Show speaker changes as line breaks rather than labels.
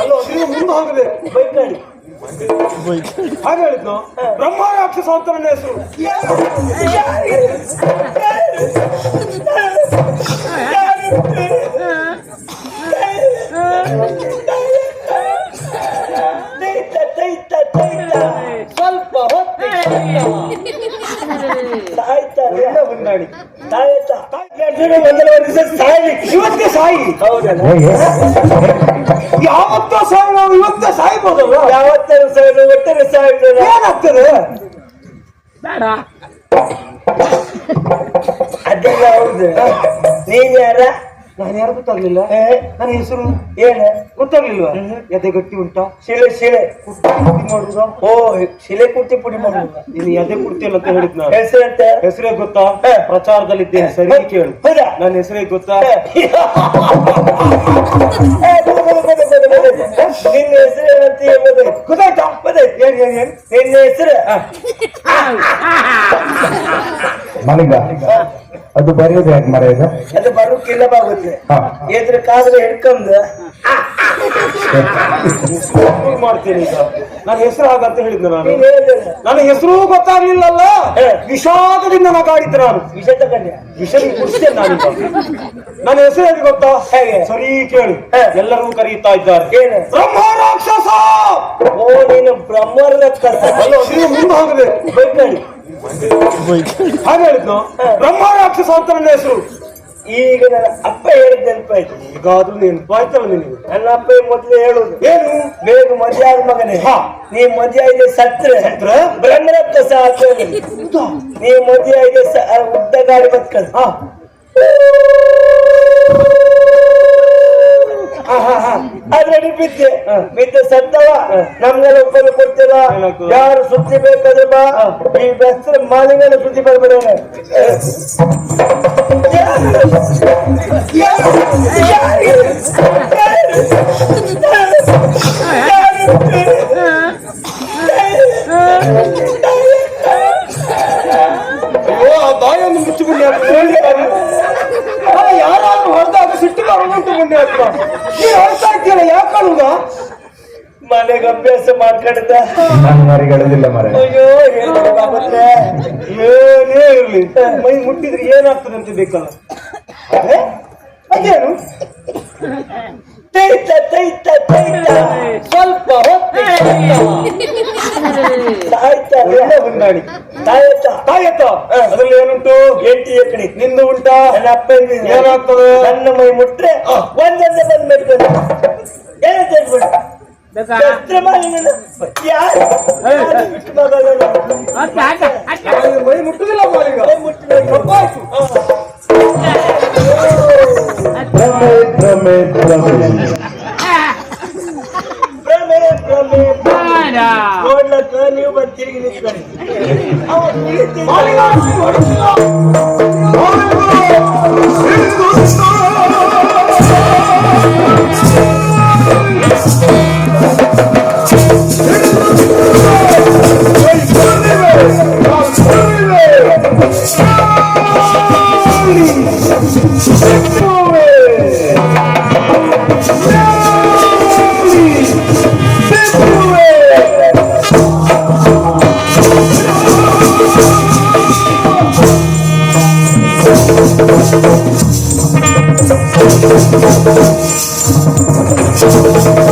ಅಲ್ಲೋ ನೀವು ಮುಂದೆ ಹೋಗಬೇಕು
ಬೈಕಾಡಿ
ಹಾಗೆ ಹೇಳಿದ್ನು ಬ್ರಹ್ಮ ರಾಕ್ಷಸ ಅಂತ ನನ್ನ ಹೆಸರು.
ಸ್ವಲ್ಪ ಹೊತ್ತು
ಮುಂದಾಡಿ
ಇವತ್ತೇ ಸಾಯಿ.
ಯಾವತ್ತೋ ಸಾಯಿ, ನಾವು ಇವತ್ತೇ ಸಾಯ್ಬೋದಲ್ಲ.
ಯಾವತ್ತಾರು ಸಾಯಿ, ಒಟ್ಟರೆ ಸಾಯಿ
ಏನಾಗ್ತದೆ?
ಬೇಡ
ಅದೆಲ್ಲ ಹೌದು. ನೀನ್ ಯಾರ?
ನಾನು ಯಾರು ಗೊತ್ತಾಗ್ಲಿಲ್ಲ. ನನ್ನ ಹೆಸರು
ಏನ
ಗೊತ್ತಾಗ್ಲಿಲ್ವಾ? ಎದೆ ಗಟ್ಟಿ ಉಂಟಾ?
ಶಿಲೆ ಶಿಲೆ
ಕುಟ್ಟಿ ಮಾಡುದ?
ಓ ಶಿಲೆ ಕುಟ್ಟಿ ಪುಡಿ ಮಾಡುದು.
ನೀನು ಎದೆ ಕುಡ್ತಿಲ್ಲ ಅಂತ ಹೇಳಿದ್ ನಾನು.
ಹೆಸರಂತ
ಹೆಸರೇ ಗೊತ್ತಾ? ಪ್ರಚಾರದಲ್ಲಿದ್ದೇನೆ, ಸರಿ ಕೇಳು.
ಹೌದಾ?
ನನ್ನ ಹೆಸರೇ ಗೊತ್ತಾ?
ನಿನ್ನ ಹೆಸರು ಏನಂತ ಹೇಳ್ಬೋದು?
ಗೊತ್ತಾಯ್ತಾ?
ಗೊತ್ತಾಯ್ತು.
ಏನ್ ಏನ್ ಏನ್
ನಿನ್ನ ಹೆಸರು
ಮಲಿಂಗ ಅದು ಬರೆಯೋದು ಹೇಗೆ ಮರೆಯೋದು?
ಅದು ಬರೋಕ್ಕಿಲ್ಲ ಬಾಗುತ್ತೆ. ಎದ್ರ ಕಾದ್ರೆ ಹಿಡ್ಕೊಂಡು
ಮಾಡ್ತೀನಿ ಈಗ. ನನ್ನ ಹೆಸರು ಹಾಗಂತ ಹೇಳಿದ್ದೆ ನಾನು.
ನೀನ್ ಹೇಳಿದ್ರೆ
ನನ್ನ ಹೆಸರು ಗೊತ್ತಾಗ್ಲಿಲ್ಲಲ್ಲ. ವಿಷಾದದಿಂದ ನಗಾಡಿದ್ದೆ ನಾನು.
ವಿಷ ತಗೊಂಡ್ಯ?
ವಿಷಯ ಕುಡಿಸ್ತೇನೆ ನಾನೀಗ. ನನ್ನ ಹೆಸರು ಹೇಗೆ ಗೊತ್ತಾ?
ಹೇಗೆ?
ಸರಿ ಕೇಳಿ. ಎಲ್ಲರೂ ಕರೀತಾ ಇದ್ದಾರೆ.
ಏನು?
ಬ್ರಹ್ಮ ರಾಕ್ಷಸ.
ಓ ನೀನು ಬ್ರಹ್ಮರ ಕಸ.
ಅಲ್ಲೋ ನೀವು ಮುಂದೆ ಹೋಗಬೇಕು
ಬೈಕಾಡಿ
ಹಾಗೆ ಹೇಳಿದ್ನು ಬ್ರಹ್ಮ ರಾಕ್ಷಸ ಅಂತ ನನ್ನ ಹೆಸರು.
ಈಗ ನನ್ನ ಅಪ್ಪ ಹೇಳಿದ್ ನೆನಪಾಯ್ತು.
ಈಗಾದ್ರೂ ನೆನಪಾಯ್ತಲ್ಲ ನಿನಗೆ?
ನನ್ನ ಅಪ್ಪ ಮೊದಲು ಹೇಳುದು
ಏನು?
ಬೇಗ ಮದುವೆ ಆದ ಮಗನೇ, ನೀ ಮದುವೆ ಆಗಿದೆ ಸತ್ರೆ ಬ್ರಹ್ಮರತ್ನ ಸಹ ನೀ ಮದುವೆ ಆಗಿದೆ ಉದ್ದ ಗಾಡಿ ಬದುಕಲ್. ಅದ್ರಲ್ಲಿ ಬಿದ್ದೆ ಬಿದ್ದೆ ಸತ್ತವ. ನಮ್ಗೆಲ್ಲ ಉಪಯೋಗ ಕೊಡ್ತಿಲ್ಲ. ಯಾರು ಸುದ್ದಿ ಬೇಕಾದ್ರೆ ಬಾ. ಈ ಬೆಸ್ತ್ರ ಮಾಲಿಂಗನ ಸುದ್ದಿ ಬರ್ಬೇಡ.
ಅಯ್ಯೋ ಆ ಬಾಯನ್ನು ಮುಚ್ಚಿಬಿಡಿ. ಯಾರಾದ್ರೂ ಹೊಡೆದಾಗ ಸಿಟ್ಟಿಗೆ ಹೊರಗುಂಟು ಮುಂದೆ ಹತ್ರ ನೀನು ಹೊಡ್ತಾ ಇದ್ದೀಯಲ್ಲ, ಯಾಕೆ ಕಳುಗ?
ಮನೆಗೆ ಅಭ್ಯಾಸ ಮಾಡ್ಕೊಂಡಿದ್ದ.
ನಾನು ಮರಿಗಳಿಲ್ಲ ಮರ.
ಅಯ್ಯೋ ಹೇಳ್ಬೇಕಾಗುತ್ತೆ.
ಏನೇ ಇರ್ಲಿ ಮೈ ಮುಟ್ಟಿದ್ರೆ ಏನಾಗ್ತದೆ ಅಂತ ಬೇಕಲ್ಲ. ಅದೇನು?
ತೈತ ತೈತ ತೈತ ಸ್ವಲ್ಪ ಹೊತ್ತು
ಒಳ್ಳೆ ಹೊಂದಾಣಿ.
ತಾಯತ್ತ
ತಾಯತ್ತ ಅದ್ರಲ್ಲಿ ಏನುಂಟು?
8 ಎಕರೆ
ನಿಂದು ಉಂಟಾ?
ನನ್ನ ಅಪ್ಪ
ಏನಾಗ್ತದೆ?
ನನ್ನ ಮೈ ಮುಟ್ರೆ ಒಂದೊಂದೇ ಬಂದು ಮೆಟ್ಕೊಂಡು ಏನಂತ ಹೇಳ್ಬಿಡು.
ಬೇಕಾ?
ಮೈ ಮುಟ್ಟುದಿಲ್ಲ ಮಾಲಿಗ. ತಪ್ಪಾಯ್ತು.
ಭ್ರಮೆ ಭ್ರಮೆ ಭ್ರಮೆ
ಭ್ರಮೆ ಭ್ರಮೆ
ಬೇಡ
ನೋಡ್ಲಕ್ಕ ನೀವು ಬಂದು ತಿರುಗಿ ನಿಂತ್ಕೊಳ್ಳಿ.
Thank you.